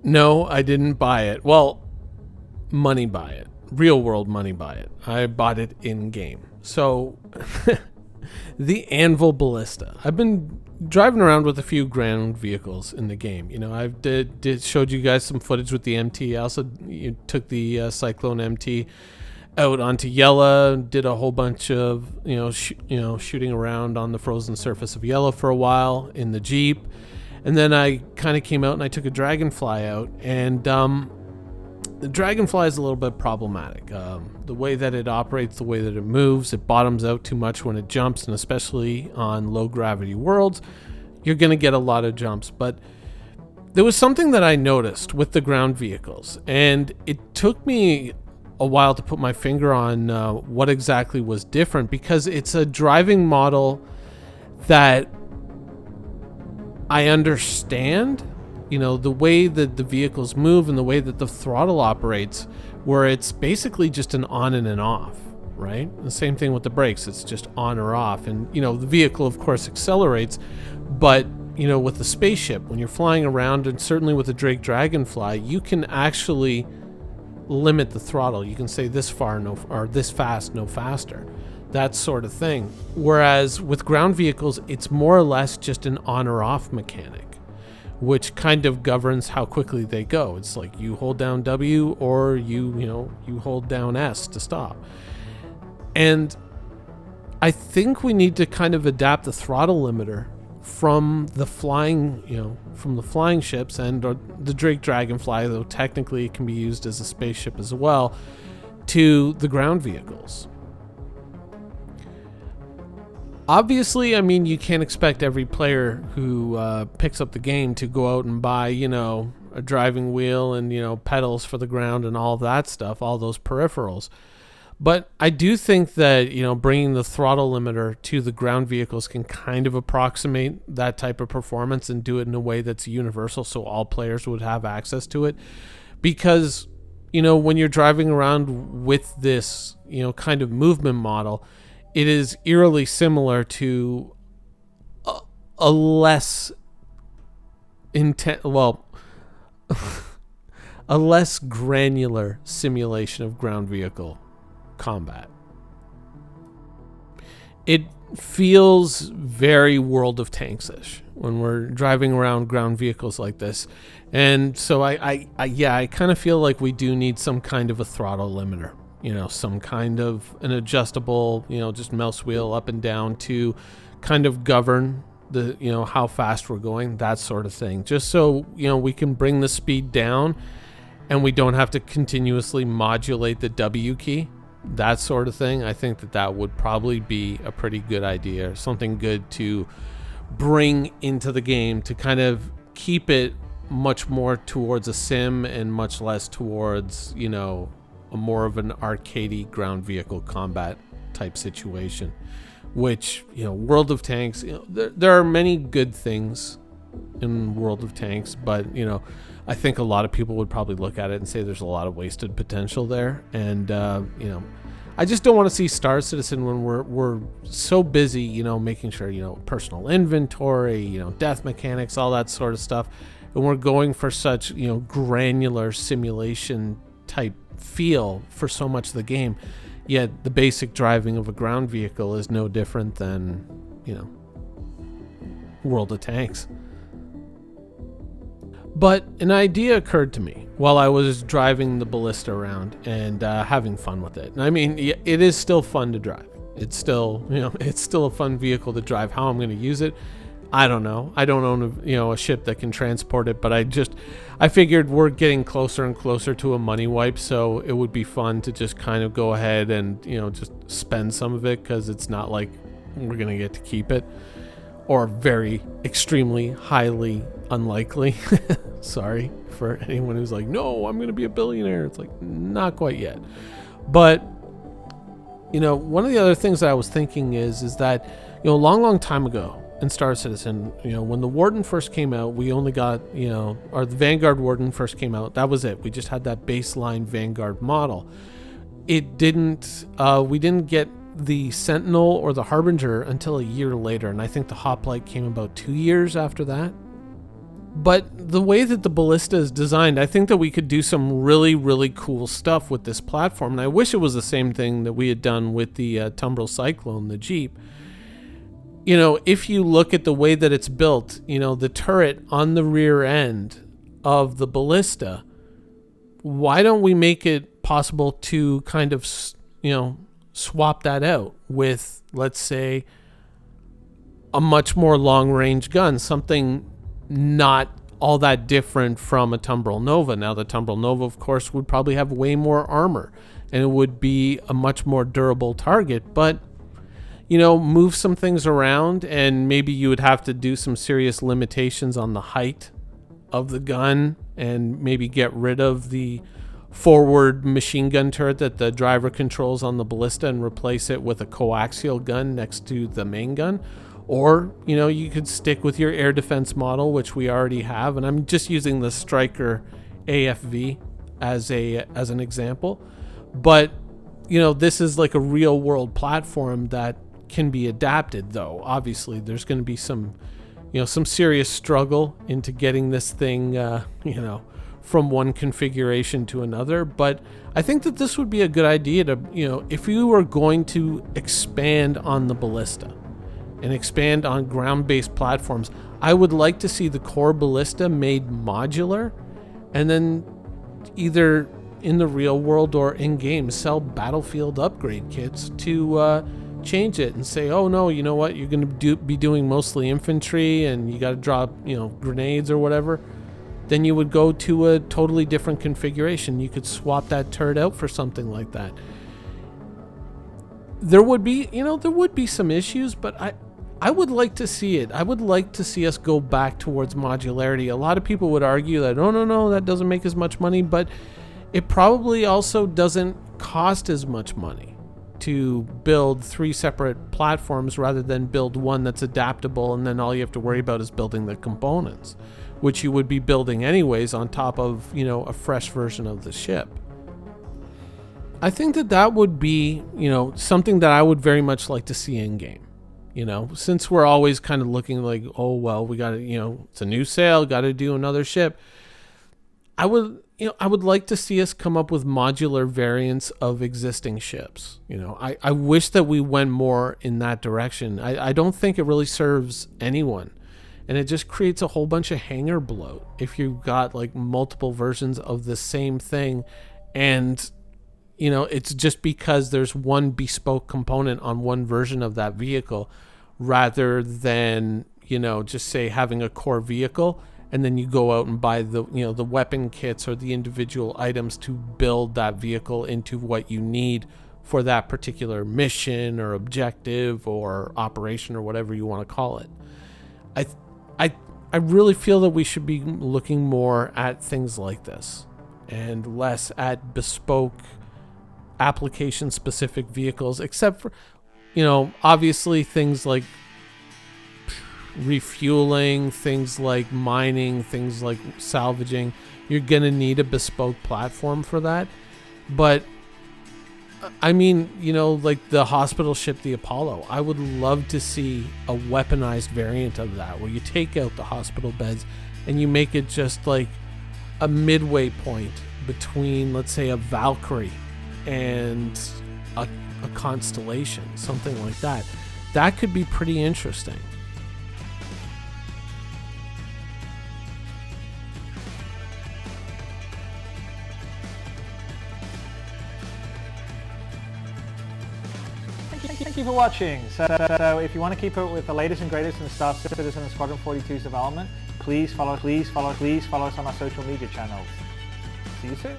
No, I didn't buy it. Well, money buy it. Real world money buy it. I bought it in game. So, the Anvil Ballista. I've been driving around with a few ground vehicles in the game. You know, I've showed you guys some footage with the MT. I also took the Cyclone MT out onto Yella. Did a whole bunch of shooting around on the frozen surface of Yella for a while in the Jeep. And then I kind of came out and I took a Dragonfly out, and the Dragonfly is a little bit problematic. The way that it operates, the way that it moves, it bottoms out too much when it jumps, and especially on low gravity worlds, you're going to get a lot of jumps. But there was something that I noticed with the ground vehicles, and it took me a while to put my finger on what exactly was different, because it's a driving model that I understand, the way that the vehicles move and the way that the throttle operates, where it's basically just an on and an off, right? The same thing with the brakes, it's just on or off. And, the vehicle, of course, accelerates, but, with the spaceship, when you're flying around, and certainly with the Drake Dragonfly, you can actually limit the throttle. You can say this far, or this fast, no faster. That sort of thing. Whereas with ground vehicles, it's more or less just an on or off mechanic, which kind of governs how quickly they go. It's like you hold down W, or you hold down S to stop. And I think we need to kind of adapt the throttle limiter from the flying ships, and the Drake Dragonfly, though technically it can be used as a spaceship as well, to the ground vehicles. Obviously, I mean, you can't expect every player who picks up the game to go out and buy, a driving wheel and, pedals for the ground and all that stuff, all those peripherals. But I do think that, bringing the throttle limiter to the ground vehicles can kind of approximate that type of performance and do it in a way that's universal, so all players would have access to it. Because, when you're driving around with this, kind of movement model, it is eerily similar to a less a less granular simulation of ground vehicle combat. It feels very World of Tanks-ish when we're driving around ground vehicles like this. And so I kind of feel like we do need some kind of a throttle limiter. Some kind of an adjustable, just mouse wheel up and down to kind of govern the, how fast we're going, that sort of thing. Just so, we can bring the speed down and we don't have to continuously modulate the W key, that sort of thing. I think that would probably be a pretty good idea, something good to bring into the game to kind of keep it much more towards a sim and much less towards, a more of an arcadey ground vehicle combat type situation, which, World of Tanks, there are many good things in World of Tanks, but, I think a lot of people would probably look at it and say there's a lot of wasted potential there. And, I just don't want to see Star Citizen when we're so busy, making sure, personal inventory, death mechanics, all that sort of stuff. And we're going for such, granular simulation type feel for so much of the game, yet the basic driving of a ground vehicle is no different than World of Tanks. But an idea occurred to me while I was driving the Ballista around and having fun with it. And I mean, it is still fun to drive. It's still it's still a fun vehicle to drive. How I'm going to use it, I don't know. I don't own a ship that can transport it, but I figured we're getting closer and closer to a money wipe, so it would be fun to just kind of go ahead and, just spend some of it, because it's not like we're going to get to keep it, or very extremely highly unlikely. Sorry for anyone who's like, no, I'm going to be a billionaire. It's like, not quite yet. But, one of the other things that I was thinking is that, a long time ago, in Star Citizen, when the Warden first came out, we only got, or the Vanguard Warden first came out, that was it. We just had that baseline Vanguard model. We didn't get the Sentinel or the Harbinger until a year later, and I think the Hoplite came about 2 years after that. But the way that the Ballista is designed, I think that we could do some really, really cool stuff with this platform. And I wish it was the same thing that we had done with the Tumbril Cyclone, the Jeep. You know, if you look at the way that it's built, you know, the turret on the rear end of the Ballista, why don't we make it possible to kind of, you know, swap that out with, let's say, a much more long-range gun, something not all that different from a Tumbril Nova. Now, the Tumbril Nova, of course, would probably have way more armor, and it would be a much more durable target, but, you know, move some things around, and maybe you would have to do some serious limitations on the height of the gun, and maybe get rid of the forward machine gun turret that the driver controls on the Ballista and replace it with a coaxial gun next to the main gun. Or, you know, you could stick with your air defense model, which we already have, and I'm just using the Striker AFV as an example. But, you know, this is like a real world platform that can be adapted, though. Obviously, there's going to be some, you know, some serious struggle into getting this thing, you know, from one configuration to another. But I think that this would be a good idea to, you know, if you were going to expand on the Ballista and expand on ground-based platforms, I would like to see the core Ballista made modular, and then either in the real world or in game sell battlefield upgrade kits to change it and say, oh no, you know what, you're going to be doing mostly infantry and you got to drop, you know, grenades or whatever. Then you would go to a totally different configuration. You could swap that turret out for something like that. There would be, you know, there would be some issues, but I would like to see it. I would like to see us go back towards modularity. A lot of people would argue that, oh, no, that doesn't make as much money, but it probably also doesn't cost as much money to build 3 separate platforms rather than build one that's adaptable, and then all you have to worry about is building the components, which you would be building anyways on top of, you know, a fresh version of the ship. I think that that would be, you know, something that I would very much like to see in game. You know, since we're always kind of looking like, oh, well, we got to, you know, it's a new sale, got to do another ship. I would like to see us come up with modular variants of existing ships. You know, I wish that we went more in that direction. I don't think it really serves anyone. And it just creates a whole bunch of hangar bloat if you've got like multiple versions of the same thing, and, you know, it's just because there's one bespoke component on one version of that vehicle, rather than, you know, just say having a core vehicle and then you go out and buy the, you know, the weapon kits or the individual items to build that vehicle into what you need for that particular mission or objective or operation or whatever you want to call it. I really feel that we should be looking more at things like this and less at bespoke application specific vehicles, except for, you know, obviously things like refueling, things like mining, things like salvaging. You're gonna need a bespoke platform for that. But I mean, you know, like the hospital ship, the Apollo, I would love to see a weaponized variant of that where you take out the hospital beds and you make it just like a midway point between, let's say, a Valkyrie and a Constellation, something like that. That could be pretty interesting. Thank you for watching. So if you want to keep up with the latest and greatest in Star Citizen and Squadron 42's development, please follow us on our social media channels. See you soon.